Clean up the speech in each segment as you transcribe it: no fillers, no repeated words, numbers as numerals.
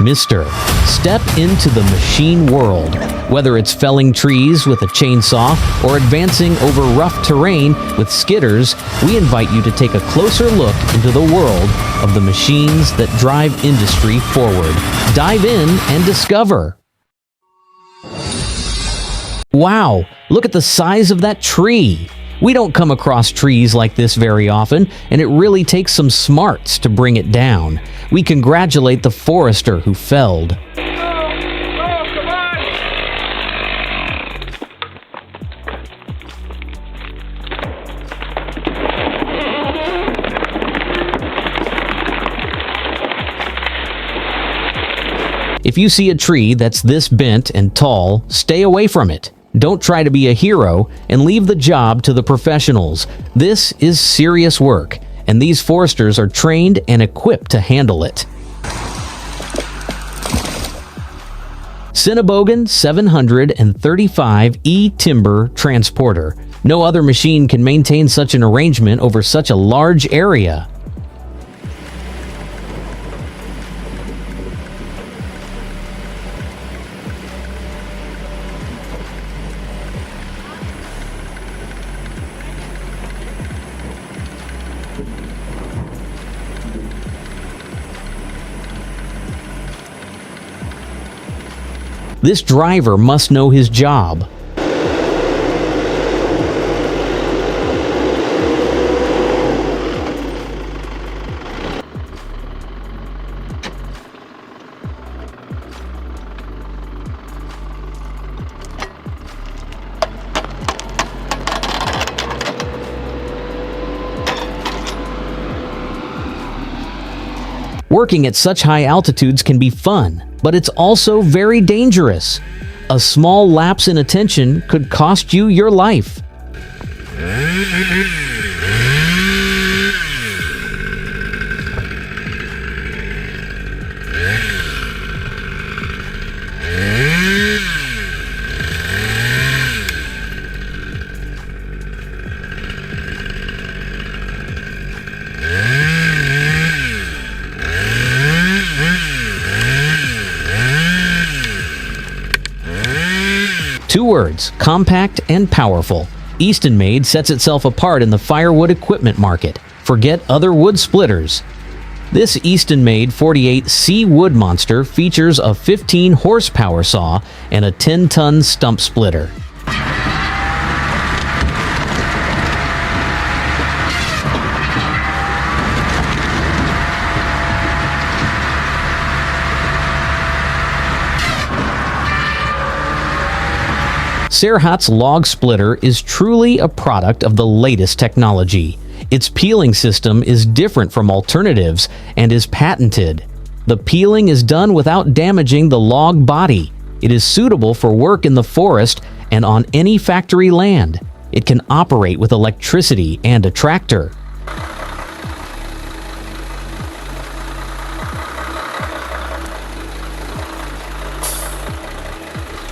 Mister, step into the machine world. Whether it's felling trees with a chainsaw or advancing over rough terrain with skidders, we invite you to take a closer look into the world of the machines that drive industry forward. Dive in and discover. Wow, look at the size of that tree. We don't come across trees like this very often, and it really takes some smarts to bring it down. We congratulate the forester who felled. If you see a tree that's this bent and tall, stay away from it. Don't try to be a hero and leave the job to the professionals. This is serious work, and these foresters are trained and equipped to handle it. Cinnabogan 735E Timber Transporter. No other machine can maintain such an arrangement over such a large area. This driver must know his job. Working at such high altitudes can be fun, but it's also very dangerous. A small lapse in attention could cost you your life. Two words, compact and powerful. Easton Made sets itself apart in the firewood equipment market. Forget other wood splitters. This Easton Made 48C Wood Monster features a 15 horsepower saw and a 10-ton stump splitter. Serhat's log splitter is truly a product of the latest technology. Its peeling system is different from alternatives and is patented. The peeling is done without damaging the log body. It is suitable for work in the forest and on any factory land. It can operate with electricity and a tractor.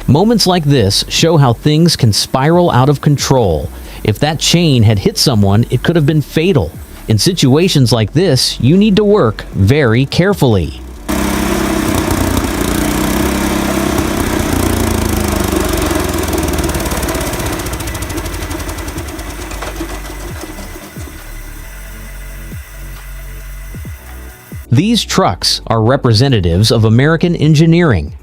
Moments like this show how things can spiral out of control. If that chain had hit someone, it could have been fatal. In situations like this, you need to work very carefully. These trucks are representatives of American engineering.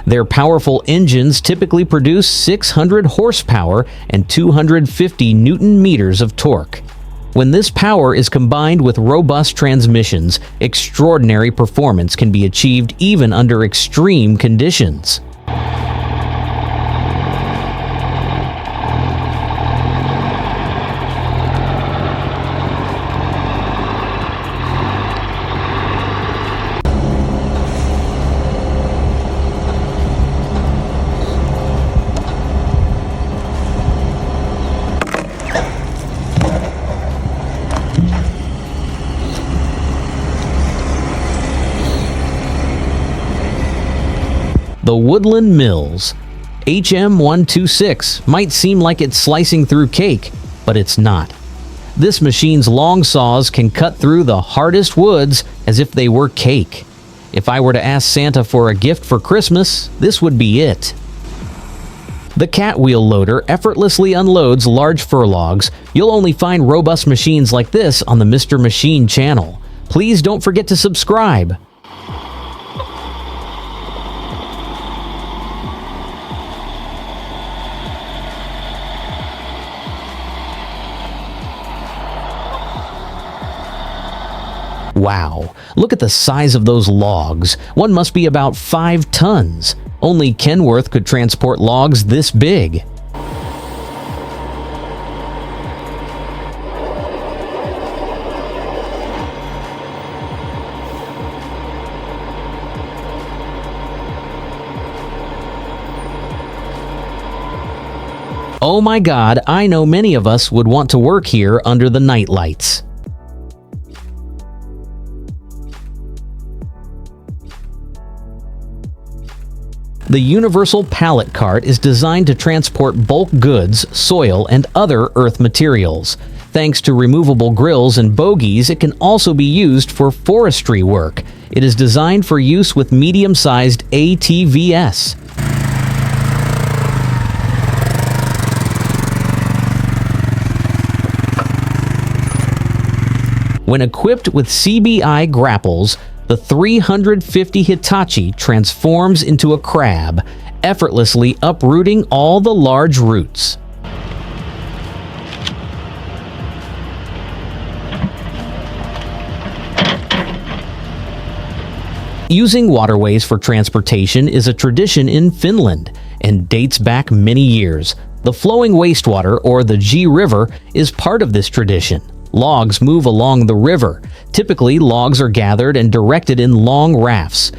Their powerful engines typically produce 600 horsepower and 250 newton meters of torque. When this power is combined with robust transmissions, extraordinary performance can be achieved even under extreme conditions. The Woodland Mills HM126 might seem like it's slicing through cake, but it's not. This machine's long saws can cut through the hardest woods as if they were cake. If I were to ask Santa for a gift for Christmas, this would be it. The cat wheel loader effortlessly unloads large fur logs. You'll only find robust machines like this on the Mr. Machine channel. Please don't forget to subscribe. Wow, look at the size of those logs. One must be about 5 tons. Only Kenworth could transport logs this big. Oh my God, I know many of us would want to work here under the night lights. The universal pallet cart is designed to transport bulk goods, soil, and other earth materials. Thanks to removable grills and bogies, it can also be used for forestry work. It is designed for use with medium-sized ATVs. When equipped with CBI grapples, the 350 Hitachi transforms into a crab, effortlessly uprooting all the large roots. Using waterways for transportation is a tradition in Finland and dates back many years. The flowing wastewater, or the G River, is part of this tradition. Logs move along the river. Typically, logs are gathered and directed in long rafts.